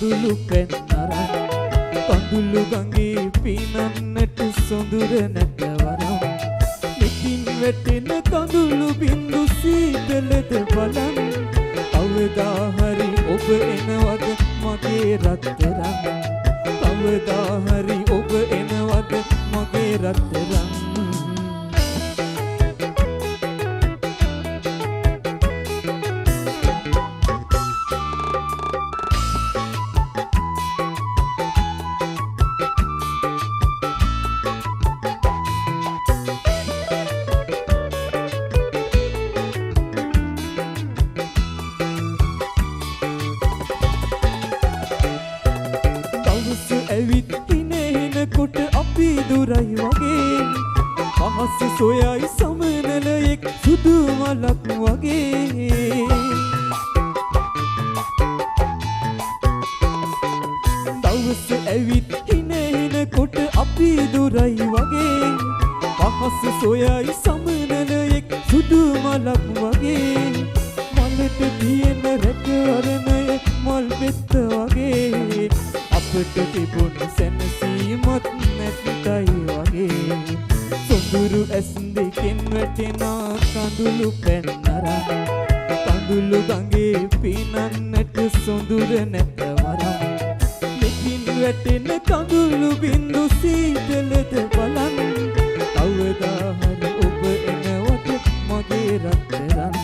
කඳුළු පෙන් අරන් කඳුළු ගඟේ පිනන්නට සොඳුර නැත වරම් මෙකින් වැටෙන කඳුළු බින්දු සීතලද බලන් කවදා හරි ඔබ එනවද මගේ රත්තරන් කවදා හරි ඔබ එනවද මගේ රත්තරන් ඇවිත් ඉනකොට අපි දුරයි වගේ පහස සොයයි සමනලයෙක් සුදු මලක් වගේ දවස ඇවිත් ඉනකොට අපි දුරයි වගේ පහස සොයයි සමනලයෙක් සුදු මලක් වගේ මලට තියෙන රැකවරණය මල් පෙත්ත වගේ අපට තිබුණ සැනසීමත් නැතියි වගේ සොඳුරු ඇස් දෙකෙන් වැටෙන කඳුළු පැන් අරන් කඳුළු ගඟේ පිනන්නට සොඳුර නැත වරම් මෙකින් වැටෙන කඳුළු බින්දු සීතලද බලන් කවදා හරි ඔබ එනවද මගේ රත්තරන්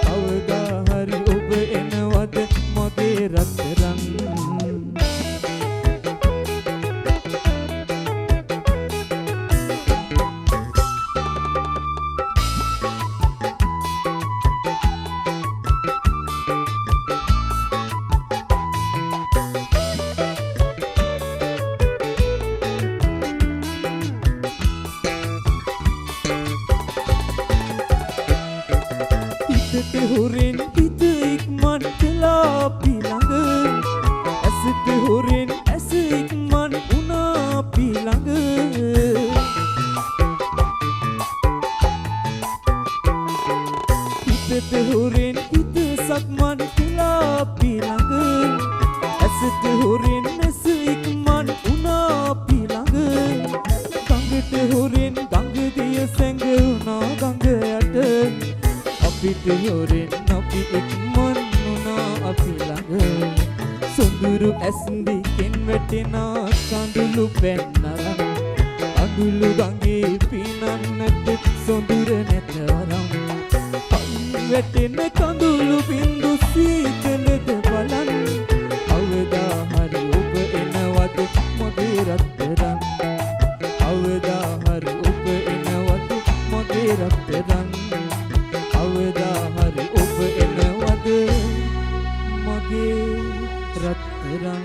කවදා හරි ඔබ එනවද මගේ රත්තරන් ඇසට හොරෙන් හිත ඉක්මන් කළා අපි ළඟ ඇසට හොරෙන් ඇස ඉක්මන් වුණා අපි ළඟ හිතට හොරෙන් හිත සක්මන් කළා අපි ළඟ ඇසට හොරෙන් ඇස ඉක්මන් වුණා අපි ළඟ ගඟට හොරෙන් ගඟ දිය සැඟවුණා ගඟ යට අපිට හොරෙන් අපි ඉක්මන් වුණා අපි ළඟ සොඳුරු ඇස් දෙකෙන් වැටෙන කඳුළු පැන් අරන් කඳුළු ගඟේ පිනන්නට සොඳුර නැත වරම් වැටෙන කඳුළු බින්දු සීතලද බලන් කවදා හරි ඔබ එනවද මගේ රත්තරන් කවදා හරි ඔබ එනවද මගේ රත්තරන් කවදා හරි ඔබ එනවද මගේ රත්තරන්